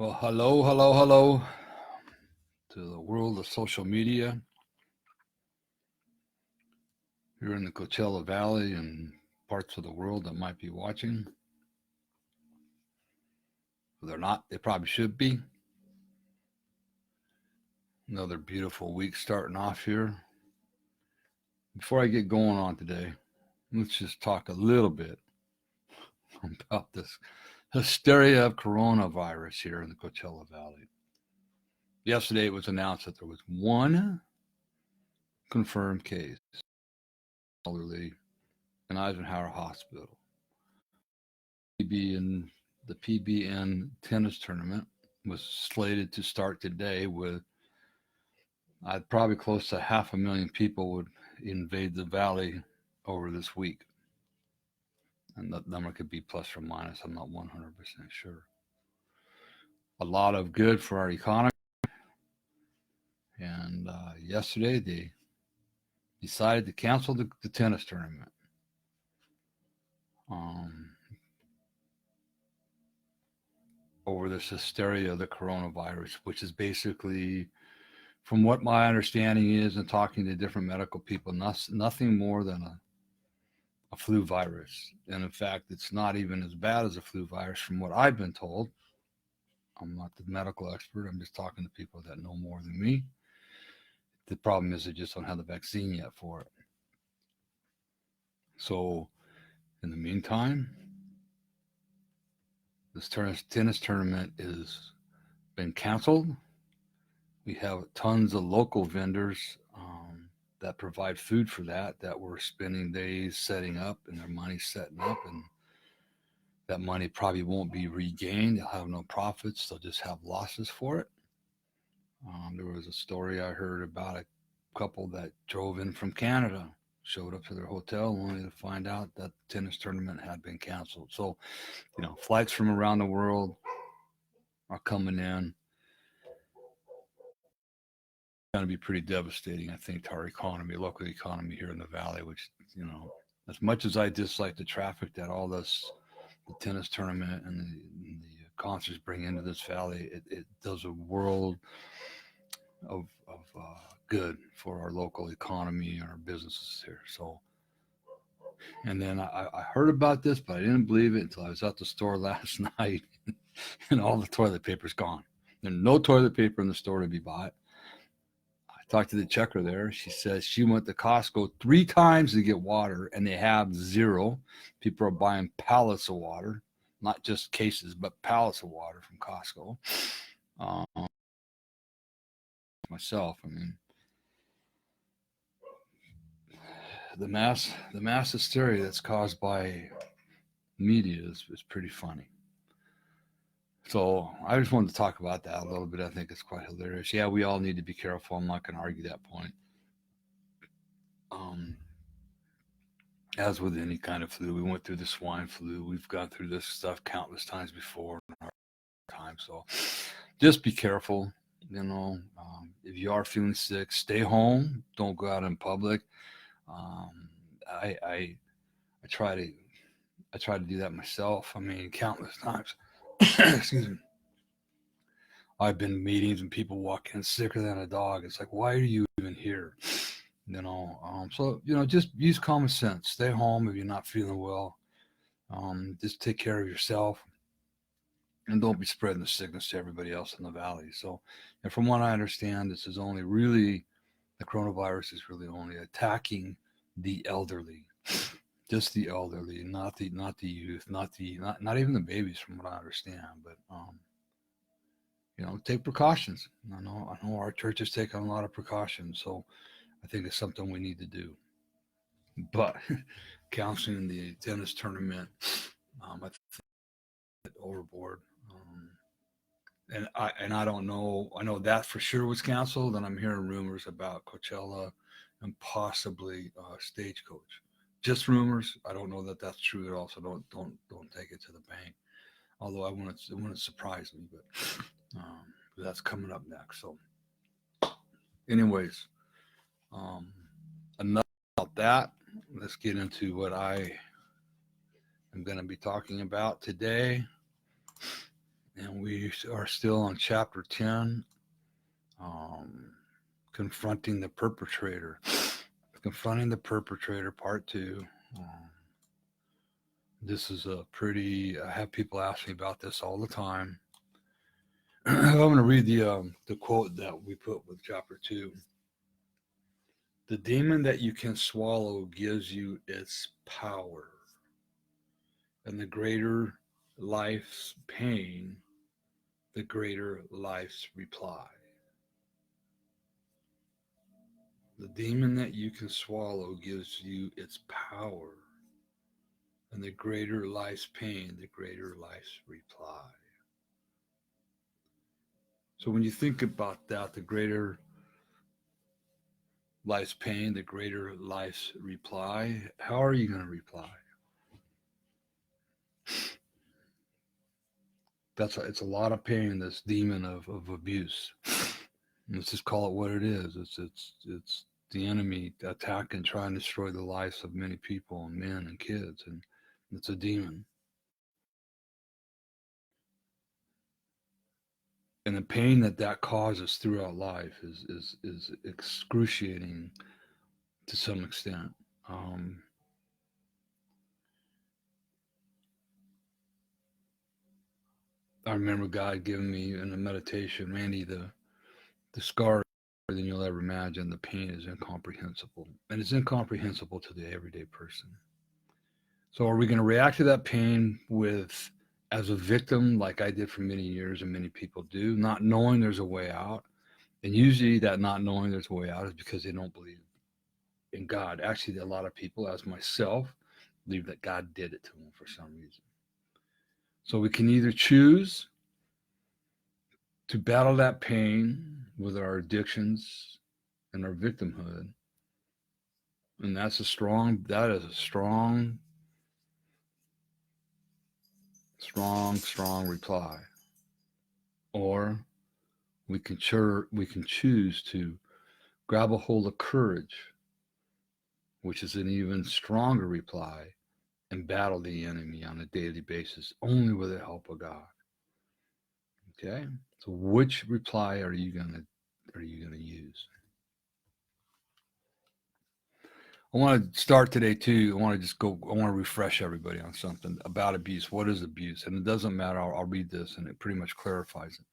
Well, hello to the world of social media here in the Coachella Valley and parts of the world that might be watching. If they're not, they probably should be. Another beautiful week starting off here. Before I get going on today, let's just talk a little bit about this hysteria of coronavirus here in the Coachella Valley. Yesterday it was announced that there was one confirmed case elderly in Eisenhower Hospital. The PBN tennis tournament was slated to start today with probably close to 500,000 people would invade the valley over this week. And that number could be plus or minus. I'm not 100% sure. A lot of good for our economy. And yesterday they decided to cancel the tennis tournament. Over this hysteria of the coronavirus, which is basically, from what my understanding is and talking to different medical people, nothing more than a flu virus. And in fact, it's not even as bad as a flu virus from what I've been told. I'm not the medical expert. I'm just talking to people that know more than me. The problem is they just don't have the vaccine yet for it. So in the meantime, this tennis tournament is been canceled. We have tons of local vendors that provide food for that were spending days setting up and their money setting up, and that money probably won't be regained. They'll have no profits. They'll just have losses for it. There was a story I heard about a couple that drove in from Canada, showed up to their hotel only to find out that the tennis tournament had been canceled. So, flights from around the world are coming in. Going to be pretty devastating, I think, to our economy, local economy here in the valley, which, as much as I dislike the traffic that all this, the tennis tournament and the concerts bring into this valley, it does a world of good for our local economy and our businesses here. So, and then I heard about this, but I didn't believe it until I was at the store last night and all the toilet paper's gone. There's no toilet paper in the store to be bought. Talked to the checker there. She says she went to Costco 3 times to get water and they have zero. People are buying pallets of water, not just cases, but pallets of water from Costco. Myself, I mean, the mass hysteria that's caused by media is pretty funny. So I just wanted to talk about that a little bit. I think it's quite hilarious. Yeah, we all need to be careful. I'm not going to argue that point. As with any kind of flu, we went through the swine flu. We've gone through this stuff countless times before in our time. So just be careful. If you are feeling sick, stay home. Don't go out in public. I try to do that myself. I mean, countless times. Excuse me. I've been in meetings and people walk in sicker than a dog. It's like, why are you even here? So just use common sense. Stay home if you're not feeling well. Just take care of yourself, and don't be spreading the sickness to everybody else in the valley. So, and from what I understand, this is only really, the coronavirus is really only attacking the elderly, just the elderly, not the youth, not even the babies, from what I understand. But take precautions. I know our church is taking a lot of precautions, so I think it's something we need to do. But canceling the tennis tournament, I think overboard. And I don't know. I know that for sure was canceled, and I'm hearing rumors about Coachella and possibly Stagecoach. Just rumors. I don't know that that's true at all. So don't take it to the bank. Although it wouldn't surprise me, but that's coming up next. So, anyways, enough about that. Let's get into what I am going to be talking about today. And we are still on chapter 10, um, Confronting the Perpetrator. Confronting the Perpetrator, part 2. This is a pretty, I have people ask me about this all the time. I'm going to read the quote that we put with chapter 2. The demon that you can swallow gives you its power, and the greater life's pain, the greater life's reply. The demon that you can swallow gives you its power, and the greater life's pain, the greater life's reply. So when you think about that, the greater life's pain, the greater life's reply, how are you going to reply? It's a lot of pain, this demon of abuse. Let's just call it what it is. It's the enemy attacking, trying to destroy the lives of many people and men and kids, and it's a demon. And the pain that causes throughout life is excruciating to some extent. I remember God giving me in a meditation, Randy, the scar than you'll ever imagine. The pain is incomprehensible, and it's incomprehensible to the everyday person. So, are we going to react to that pain with as a victim, like I did for many years, and many people do, not knowing there's a way out? And usually, that not knowing there's a way out is because they don't believe in God. Actually, a lot of people, as myself, believe that God did it to them for some reason. So, we can either choose to battle that pain with our addictions and our victimhood, and that is a strong reply. Or we can choose to grab a hold of courage, which is an even stronger reply, and battle the enemy on a daily basis only with the help of God. Okay? So which reply are you gonna use? I want to start today too. I want to refresh everybody on something about abuse. What is abuse? And it doesn't matter. I'll read this and it pretty much clarifies it.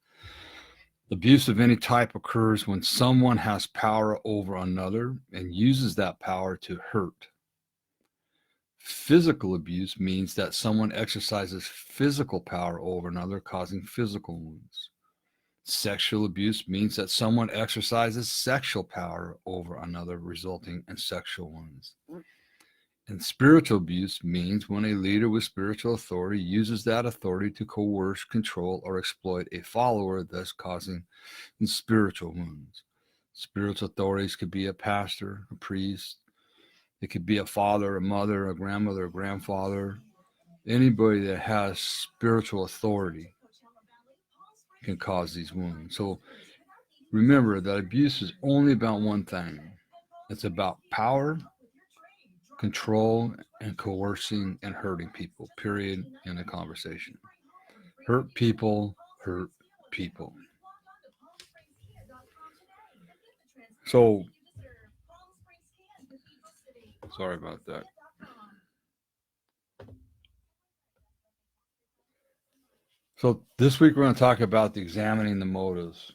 Abuse of any type occurs when someone has power over another and uses that power to hurt. Physical abuse means that someone exercises physical power over another, causing physical wounds. Sexual abuse means that someone exercises sexual power over another, resulting in sexual wounds. And spiritual abuse means when a leader with spiritual authority uses that authority to coerce, control, or exploit a follower, thus causing spiritual wounds. Spiritual authorities could be a pastor, a priest. It could be a father, a mother, a grandmother, a grandfather. Anybody that has spiritual authority can cause these wounds. So remember that abuse is only about one thing. It's about power, control, and coercing and hurting people, period, in a conversation. Hurt people, hurt people. So, sorry about that. So this week we're going to talk about examining the motives.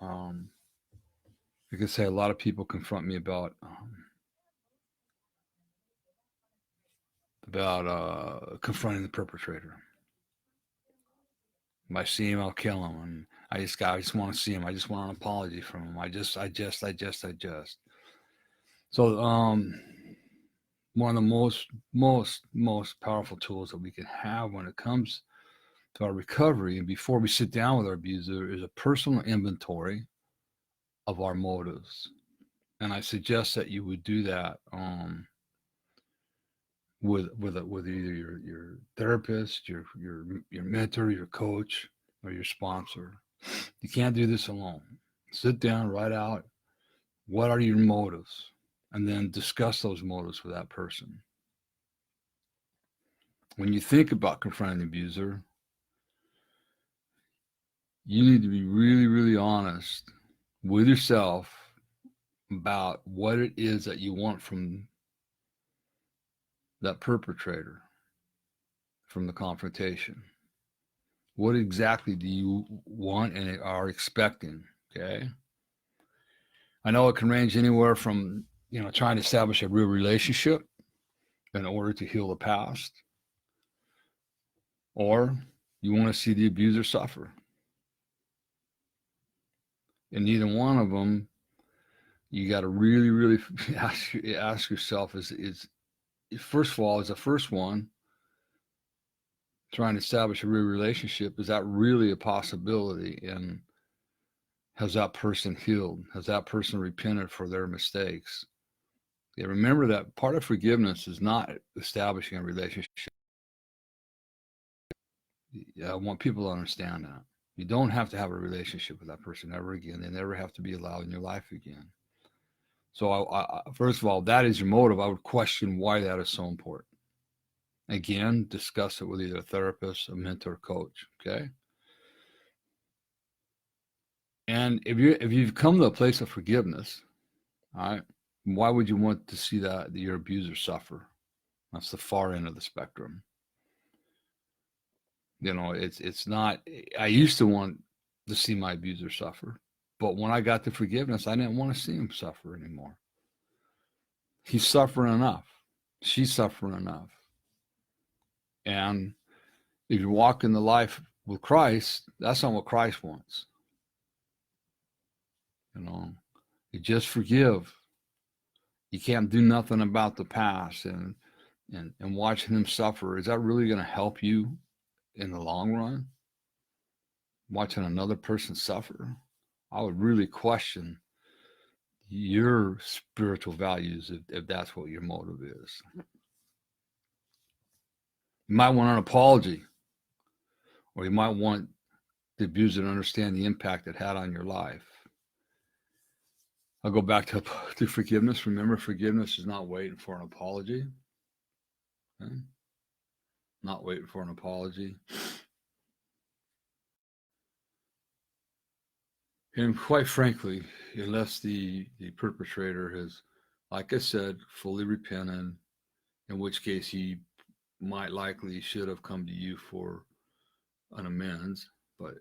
You could say a lot of people confront me about confronting the perpetrator. If I see him, I'll kill him, and I just want to see him. I just want an apology from him. I just. So one of the most powerful tools that we can have when it comes to our recovery, and before we sit down with our abuser, is a personal inventory of our motives. And I suggest that you would do that with either your therapist, your mentor, your coach, or your sponsor. You can't do this alone. Sit down, write out what are your motives, and then discuss those motives with that person. When you think about confronting the abuser, You need to be really, really honest with yourself about what it is that you want from that perpetrator, from the confrontation. What exactly do you want and are expecting? Okay. I know it can range anywhere from, trying to establish a real relationship in order to heal the past, or you want to see the abuser suffer. And neither one of them, you got to really, really ask yourself is first of all, is the first one trying to establish a real relationship, is that really a possibility? And has that person healed? Has that person repented for their mistakes? Yeah, remember that part of forgiveness is not establishing a relationship. I want people to understand that. You don't have to have a relationship with that person ever again. They never have to be allowed in your life again. So, first of all, that is your motive. I would question why that is so important. Again, discuss it with either a therapist, a mentor, coach. Okay. And if you've come to a place of forgiveness, all right, why would you want to see that your abuser suffer? That's the far end of the spectrum. It's not. I used to want to see my abuser suffer, but when I got to forgiveness, I didn't want to see him suffer anymore. He's suffering enough. She's suffering enough. And if you walk in the life with Christ, that's not what Christ wants. You just forgive. You can't do nothing about the past, and watching him suffer, is that really going to help you in the long run? Watching another person suffer, I would really question your spiritual values if that's what your motive is. You might want an apology, or you might want the abuser to understand the impact it had on your life. I'll go back to forgiveness. Remember, forgiveness is not waiting for an apology. Okay? Not waiting for an apology. And quite frankly, unless the perpetrator has, like I said, fully repented, in which case he might likely should have come to you for an amends, but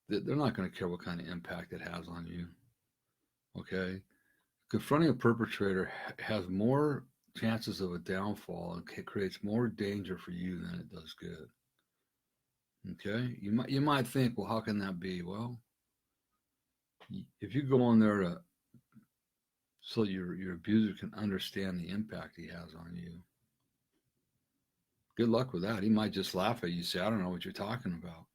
they're not going to care what kind of impact it has on you. Okay? Confronting a perpetrator has more chances of a downfall and creates more danger for you than it does good. Okay? You might think, well, how can that be? Well, if you go in there so your abuser can understand the impact he has on you, good luck with that. He might just laugh at you, say, I don't know what you're talking about.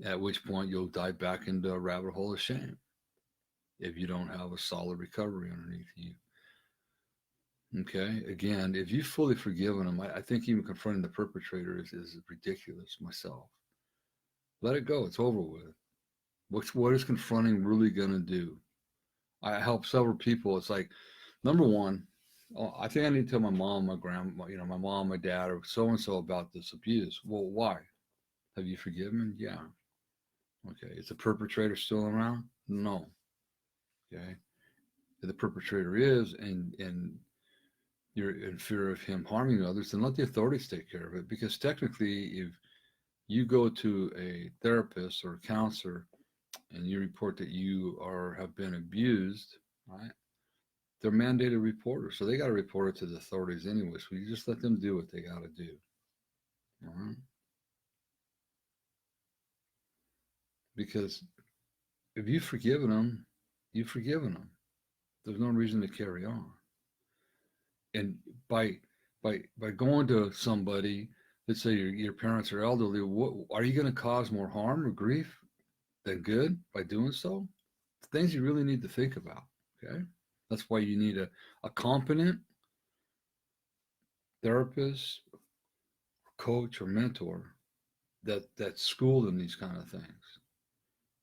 At which point you'll dive back into a rabbit hole of shame if you don't have a solid recovery underneath you. Okay. Again, if you've fully forgiven him, I think even confronting the perpetrator is ridiculous myself. Let it go. It's over with. What is confronting really going to do? I help several people. It's like, number one, I think I need to tell my mom, my grandma, my mom, my dad, or so-and-so about this abuse. Well, why? Have you forgiven? Yeah. Okay. Is the perpetrator still around? No. Okay. If the perpetrator is, and you're in fear of him harming others, then let the authorities take care of it. Because technically, if you go to a therapist or a counselor and you report that you have been abused, right? They're mandated reporters, so they got to report it to the authorities anyway. So you just let them do what they got to do. All right? Because if you've forgiven them, you've forgiven them. There's no reason to carry on. And by going to somebody, let's say your parents are elderly, what are you going to cause more harm or grief than good by doing so? Things you really need to think about. Okay, that's why you need a competent therapist, coach, or mentor that's schooled in these kind of things.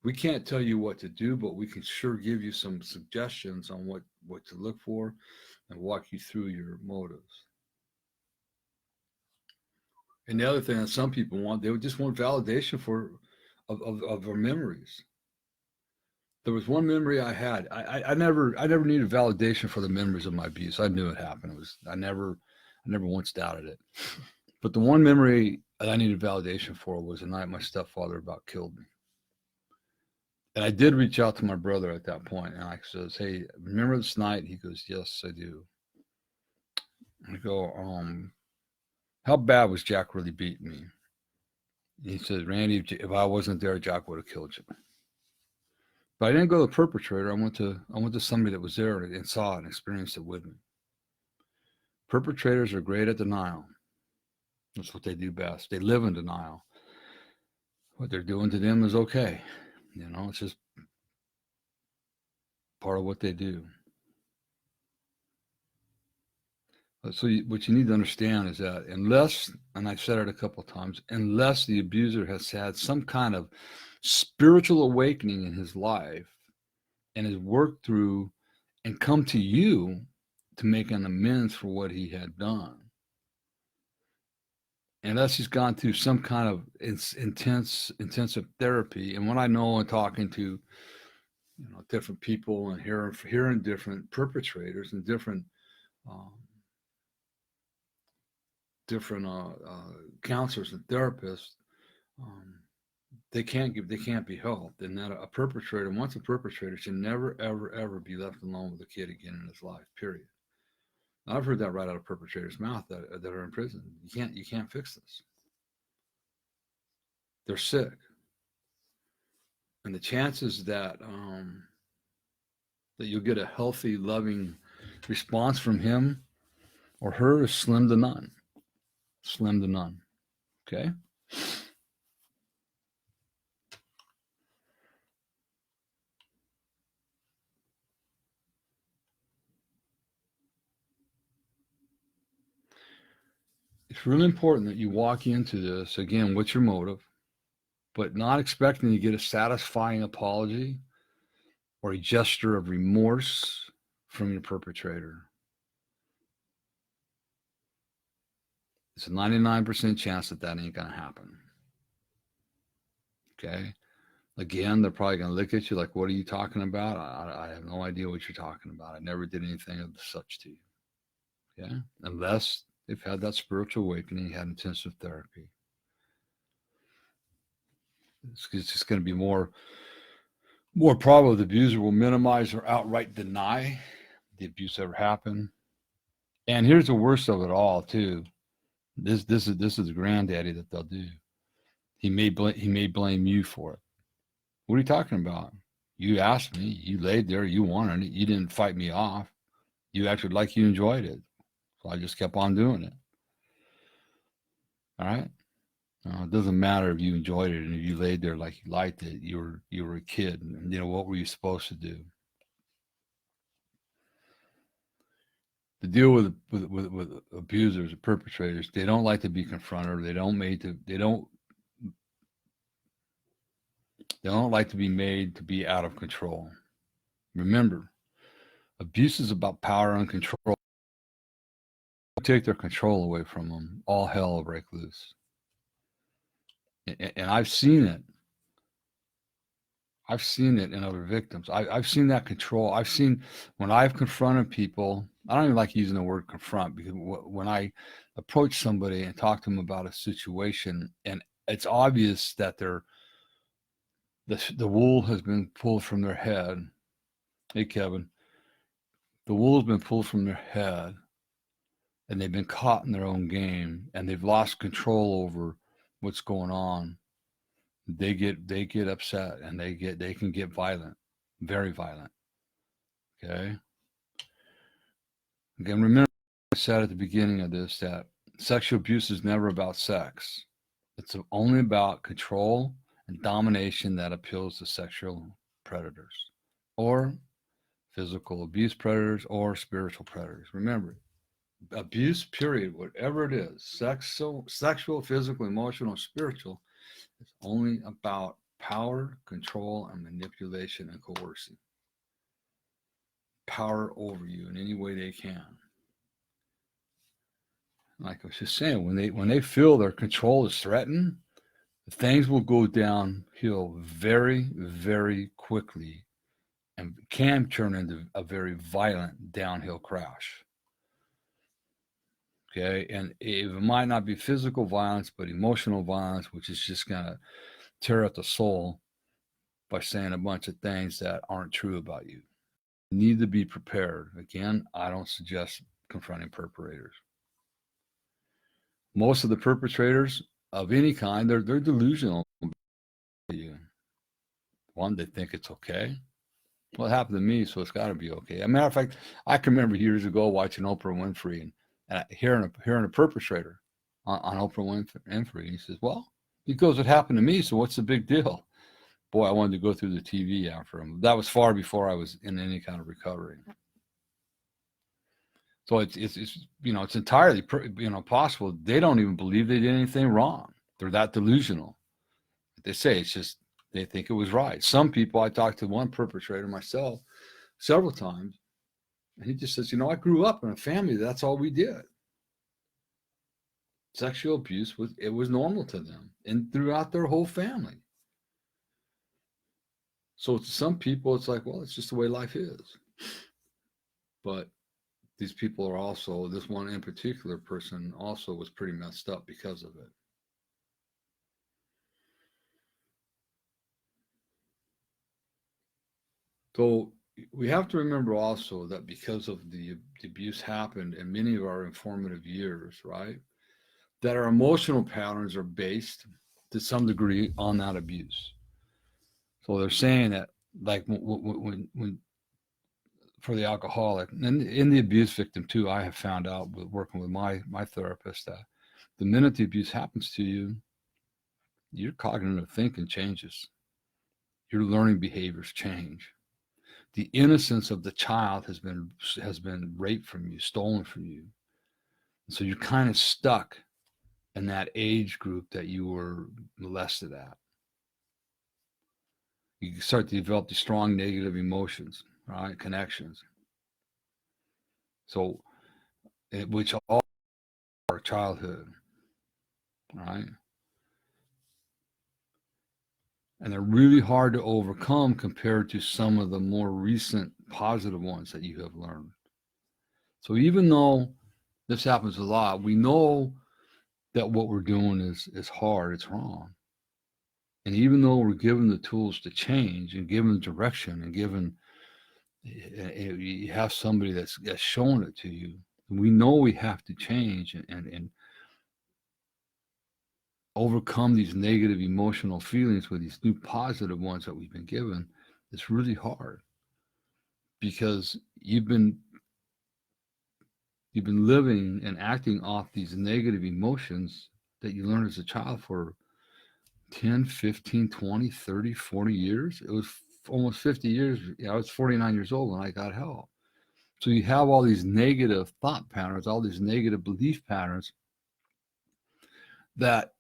We can't tell you what to do, but we can sure give you some suggestions on what to look for and walk you through your motives. And the other thing that some people want, they would just want validation of their memories. There was one memory I had. I never needed validation for the memories of my abuse. I knew it happened. It was I never once doubted it. But the one memory that I needed validation for was the night my stepfather about killed me. And I did reach out to my brother at that point, and I says, "Hey, remember this night?" He goes, "Yes, I do." I go, "How bad was Jack really beating me?" He says, "Randy, if I wasn't there, Jack would have killed you." But I didn't go to the perpetrator. I went to somebody that was there and saw it and experienced it with me. Perpetrators are great at denial. That's what they do best. They live in denial. What they're doing to them is okay. It's just part of what they do. So what you need to understand is that unless, and I've said it a couple of times, unless the abuser has had some kind of spiritual awakening in his life and has worked through and come to you to make an amends for what he had done, unless he's gone through some kind of intensive therapy. And what I know in talking to different people and hearing different perpetrators and um, different counselors and therapists, um, they can't be helped. And that a perpetrator, once a perpetrator, should never ever ever be left alone with a kid again in his life. Period. I've heard that right out of perpetrators' mouth that are in prison. You can't fix this. They're sick, and the chances that you'll get a healthy, loving response from him or her is slim to none. Slim to none. Okay. It's really important that you walk into this again. What's your motive? But not expecting to get a satisfying apology or a gesture of remorse from your perpetrator. It's a 99% chance that ain't going to happen. Okay. Again, they're probably going to look at you like, what are you talking about? I have no idea what you're talking about. I never did anything of such to you. Okay. Unless they've had that spiritual awakening, had intensive therapy. It's just going to be more probable the abuser will minimize or outright deny the abuse ever happened. And here's the worst of it all, too. This is the granddaddy that they'll do. He may blame you for it. What are you talking about? You asked me. You laid there. You wanted it. You didn't fight me off. You acted like you enjoyed it. So I just kept on doing it. All right. It doesn't matter if you enjoyed it and if you laid there like you liked it. You were a kid, and what were you supposed to do? To deal with abusers or perpetrators, they don't like to be confronted. They don't like to be made to be out of control. Remember, abuse is about power and control. Take their control away from them, all hell will break loose. And I've seen it. I've seen it in other victims. I've seen that control. I've seen when I've confronted people. I don't even like using the word confront because when I approach somebody and talk to them about a situation, and it's obvious that the wool has been pulled from their head. Hey, Kevin, the wool has been pulled from their head, and they've been caught in their own game, and they've lost control over what's going on. They get upset, and they can get violent, very violent. Okay. Again, remember I said at the beginning of this that sexual abuse is never about sex. It's only about control and domination that appeals to sexual predators or physical abuse predators or spiritual predators. Remember, abuse, period, whatever it is, sexual, physical, emotional, spiritual, it's only about power, control, and manipulation and coercing. Power over you in any way they can. Like I was just saying, when they feel their control is threatened, things will go downhill very, very quickly and can turn into a very violent downhill crash. Okay. And it might not be physical violence, but emotional violence, which is just going to tear at the soul by saying a bunch of things that aren't true about you. You need to be prepared. Again, I don't suggest confronting perpetrators. Most of the perpetrators of any kind, they're delusional. One, they think it's okay. Well, it happened to me, so it's got to be okay. As a matter of fact, I can remember years ago watching Oprah Winfrey and hearing a perpetrator on Oprah Winfrey. And he says, well, he goes, it happened to me, so what's the big deal? Boy, I wanted to go through the TV after him. That was far before I was in any kind of recovery. So it's it's entirely possible they don't even believe they did anything wrong. They're that delusional. They say it's just they think it was right. Some people, I talked to one perpetrator myself several times, and he just says, I grew up in a family that's all we did. Sexual abuse was normal to them and throughout their whole family. So to some people, it's like, well, it's just the way life is. But these people are also, this one in particular person also was pretty messed up because of it. So we have to remember also that because of the abuse happened in many of our informative years, right? That our emotional patterns are based to some degree on that abuse. So they're saying that, like when for the alcoholic and in the abuse victim too, I have found out with working with my therapist that the minute the abuse happens to you, your cognitive thinking changes, your learning behaviors change. The innocence of the child has been raped from you, stolen from you. So you're kind of stuck in that age group that you were molested at. You start to develop these strong negative emotions, right? Connections. So, which all our childhood, right? And they're really hard to overcome compared to some of the more recent positive ones that you have learned. So even though this happens a lot, we know that what we're doing is hard, it's wrong. And even though we're given the tools to change and given direction and given you have somebody that's showing it to you, we know we have to change and overcome these negative emotional feelings with these new positive ones that we've been given. It's really hard because you've been living and acting off these negative emotions that you learned as a child for 10, 15, 20, 30, 40 years. It was almost 50 years. I was 49 years old when I got help. So you have all these negative thought patterns, all these negative belief patterns that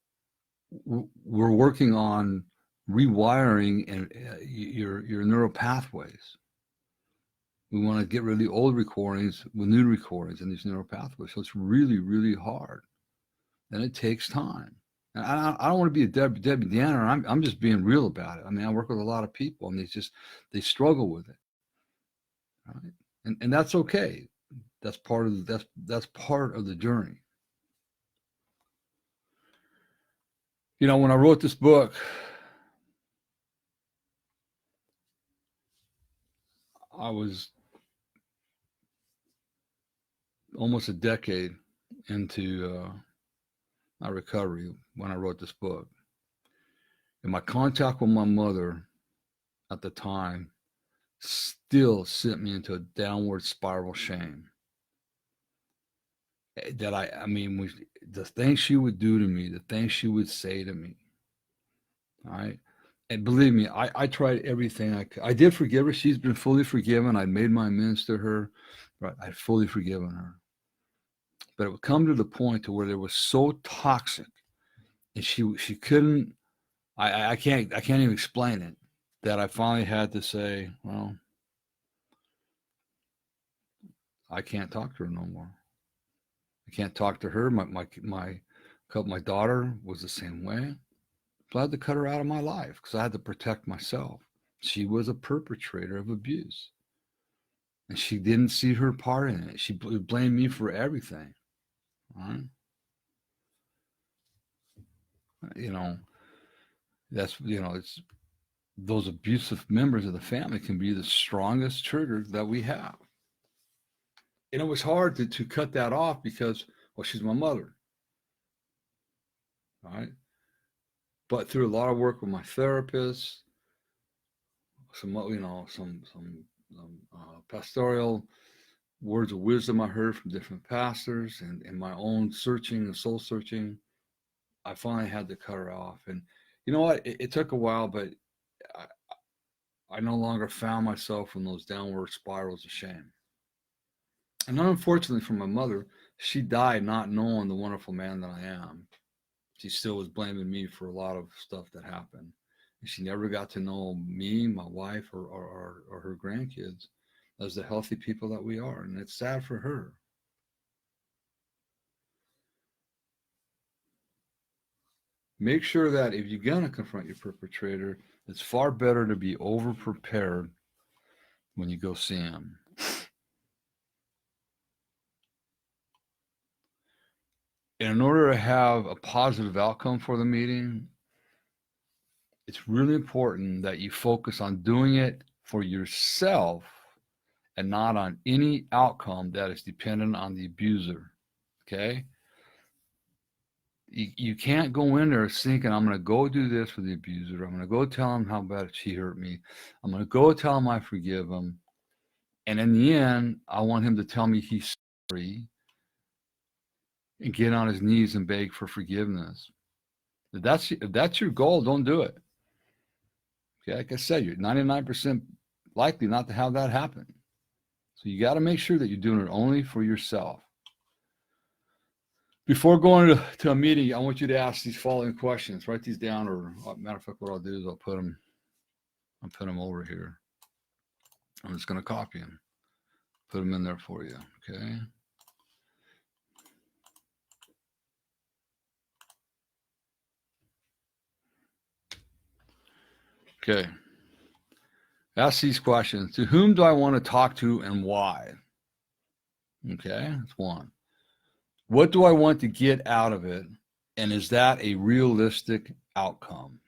we're working on rewiring and your neural pathways. We want to get rid of the old recordings with new recordings in these neural pathways. So it's really, really hard, and it takes time. And I don't want to be a Debbie Downer. I'm just being real about it. I mean, I work with a lot of people, and they struggle with it, right? And that's okay. That's part of that's part of the journey. When I wrote this book, I was almost a decade into my recovery when I wrote this book. And my contact with my mother at the time still sent me into a downward spiral shame. That I mean, the things she would do to me, the things she would say to me, all right? And believe me, I tried everything I could. I did forgive her. She's been fully forgiven. I made my amends to her. Right, I'd fully forgiven her. But it would come to the point to where it was so toxic, and she couldn't. I can't even explain it. That I finally had to say, well, I can't talk to her no more. I can't talk to her. My daughter was the same way. So I had to cut her out of my life because I had to protect myself. She was a perpetrator of abuse, and she didn't see her part in it. She blamed me for everything. Right? You know, it's those abusive members of the family can be the strongest trigger that we have. And it was hard to cut that off because, well, she's my mother. All right. But through a lot of work with my therapist, some pastoral words of wisdom I heard from different pastors, and my own searching and soul searching, I finally had to cut her off. And you know what? It took a while, but I no longer found myself in those downward spirals of shame. And unfortunately for my mother, she died not knowing the wonderful man that I am. She still was blaming me for a lot of stuff that happened. And she never got to know me, my wife, or her grandkids as the healthy people that we are. And it's sad for her. Make sure that if you're going to confront your perpetrator, it's far better to be over prepared when you go see him. And in order to have a positive outcome for the meeting, it's really important that you focus on doing it for yourself and not on any outcome that is dependent on the abuser. Okay? You can't go in there thinking, I'm going to go do this for the abuser. I'm going to go tell him how bad she hurt me. I'm going to go tell him I forgive him. And in the end, I want him to tell me he's sorry and get on his knees and beg for forgiveness. If that's your goal, don't do it. Okay, like I said, you're 99% likely not to have that happen. So you got to make sure that you're doing it only for yourself. Before going to a meeting, I want you to ask these following questions. Write these down, or matter of fact, what I'll do is I'll put them over here. I'm just going to copy them, put them in there for you. Okay. Okay. Ask these questions. To whom do I want to talk to and why? Okay, that's one. What do I want to get out of it? And is that a realistic outcome?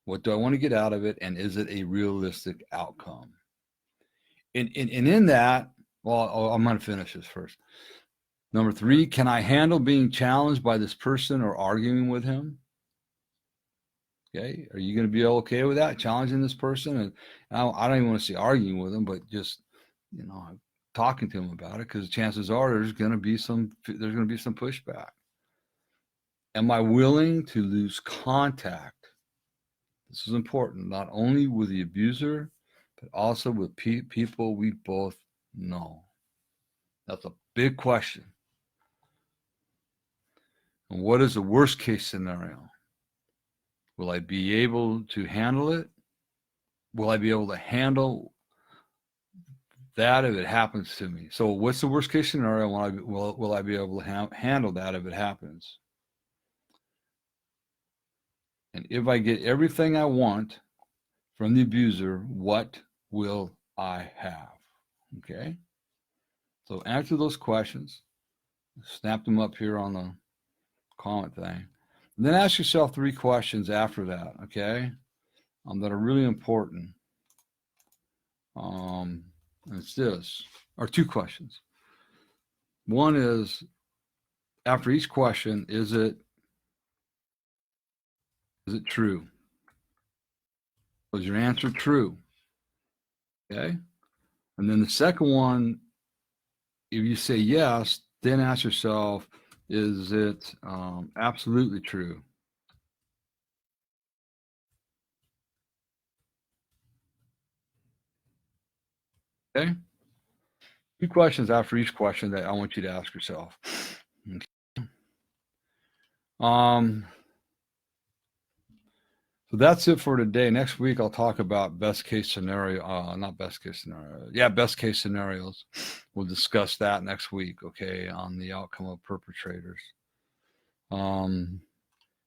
What do I want to get out of it? And is it a realistic outcome? And in that, well, I'm going to finish this first. Number 3, can I handle being challenged by this person or arguing with him? Okay, are you going to be okay with that, challenging this person? And I don't even want to say arguing with him, but just, talking to him about it, because chances are there's going to be some pushback. Am I willing to lose contact? This is important, not only with the abuser, but also with people we both know. That's a big question. And what is the worst case scenario? Will I be able to handle it? Will I be able to handle that if it happens to me? So what's the worst case scenario? Will I be able to handle that if it happens? And if I get everything I want from the abuser, what will I have? Okay. So answer those questions. Snap them up here on the comment thing. And then ask yourself 3 questions after that, okay? That are really important. And it's this, or 2 questions. One is, after each question, is it true? Was your answer true? Okay. And then the second one, if you say yes, then ask yourself, is it absolutely true? Okay. 2 questions after each question that I want you to ask yourself. Okay. So So that's it for today. Next week, I'll talk about best case scenario. Not best case scenario. Yeah, best case scenarios. We'll discuss that next week, okay, on the outcome of perpetrators.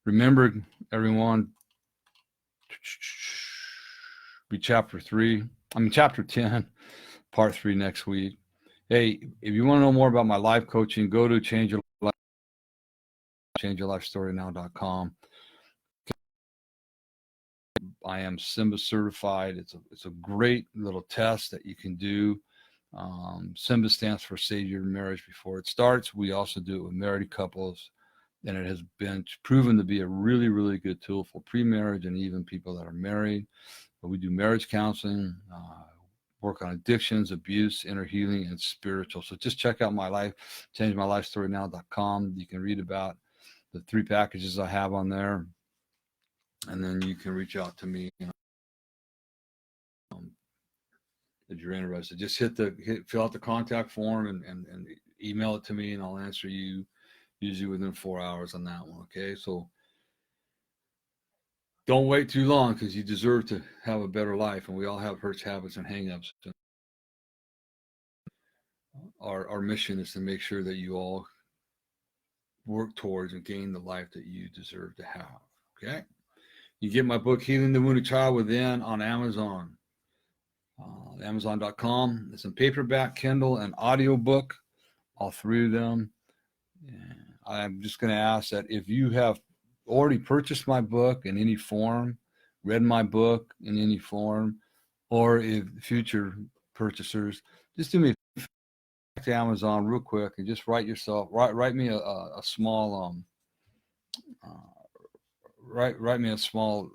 Remember, everyone, be chapter 10, part 3 next week. Hey, if you want to know more about my life coaching, go to changeyourlifestorynow.com. I am Simba certified. It's a great little test that you can do. Simba stands for Save Your Marriage Before It Starts. We also do it with married couples, and it has been proven to be a really, really good tool for pre-marriage and even people that are married. But we do marriage counseling, work on addictions, abuse, inner healing, and spiritual. So just check out my life, changemylifestorynow.com. You can read about the 3 packages I have on there, and then you can reach out to me if you're interested. Just fill out the contact form and email it to me, and I'll answer you usually within 4 hours on that one. Okay, so don't wait too long, because you deserve to have a better life, and we all have hurts, habits, and hangups. Our mission is to make sure that you all work towards and gain the life that you deserve to have. Okay, you get my book Healing the Wounded Child Within on Amazon. Amazon.com. It's in paperback, Kindle, and audiobook, all 3 of them. And I'm just going to ask that if you have already purchased my book in any form, read my book in any form, or if future purchasers, just do me to Amazon real quick and just write me a small write me a small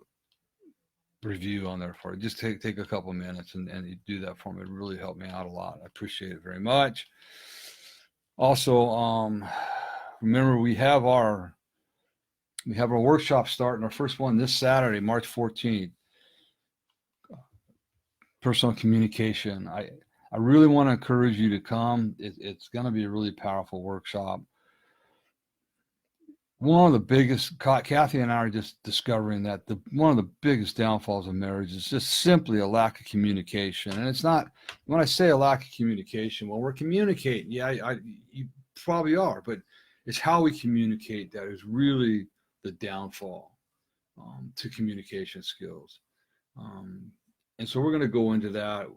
review on there for it. Just take a couple minutes and you do that for me. It really helped me out a lot. I appreciate it very much. Also, remember we have our workshop starting, our first one this Saturday, March 14th. Personal communication. I really want to encourage you to come. It's going to be a really powerful workshop. One of the biggest, Kathy and I are just discovering that one of the biggest downfalls of marriage is just simply a lack of communication. And it's not, when I say a lack of communication, well, we're communicating. Yeah, you probably are, but it's how we communicate that is really the downfall to communication skills. And so we're going to go into that,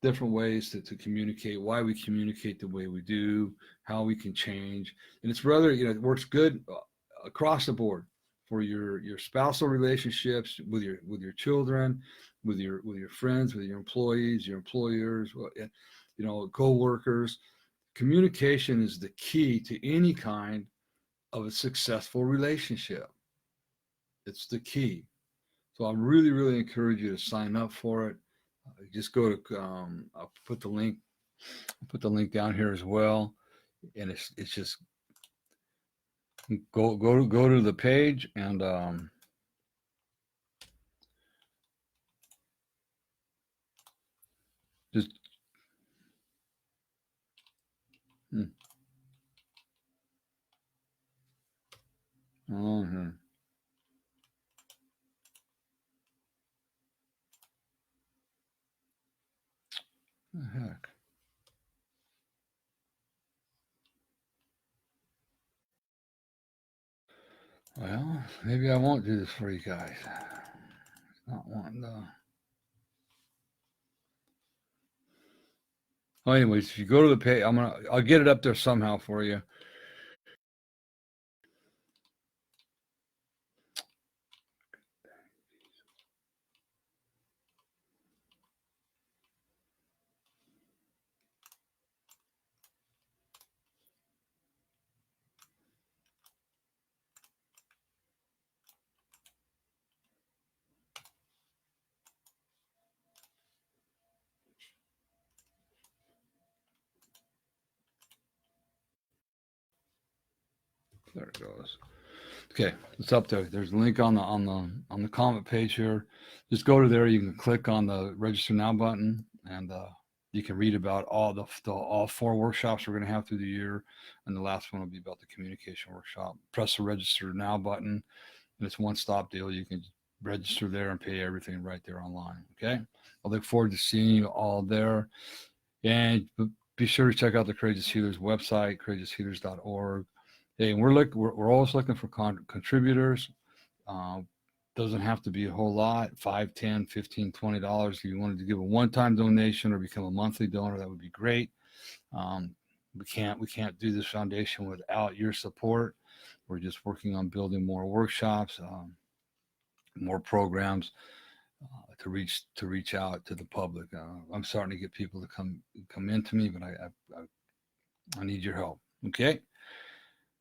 different ways to communicate, why we communicate the way we do, how we can change. And it's rather, it works good across the board for your spousal relationships, with your children, with your friends, with your employees, your employers, co-workers. Communication is the key to any kind of a successful relationship. It's the key. So I really, really encourage you to sign up for it. Just go to, I'll put the link down here as well. And it's just go to the page and just the heck. Well, maybe I won't do this for you guys. Not wanting to. Oh, anyways, if you go to the page, I'll get it up there somehow for you. There it goes. Okay, it's up there. There's a link on the comment page here. Just go to there. You can click on the register now button, and You can read about all 4 workshops we're going to have through the year, and the last one will be about the communication workshop. Press the register now button, and it's one-stop deal. You can register there and pay everything right there online. Okay, I look forward to seeing you all there, and be sure to check out the Courageous Healers website, courageoushealers.org. Hey, and we're always looking for contributors. Doesn't have to be a whole lot, $5, $10, $15, $20. If you wanted to give a one-time donation or become a monthly donor, that would be great. We can't do this foundation without your support. We're just working on building more workshops, more programs to reach out to the public. I'm starting to get people to come into me, but I need your help. Okay.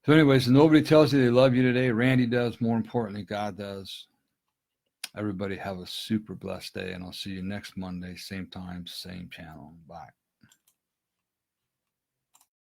So anyways, nobody tells you they love you today. Randy does. More importantly, God does. Everybody have a super blessed day, and I'll see you next Monday, same time, same channel. Bye.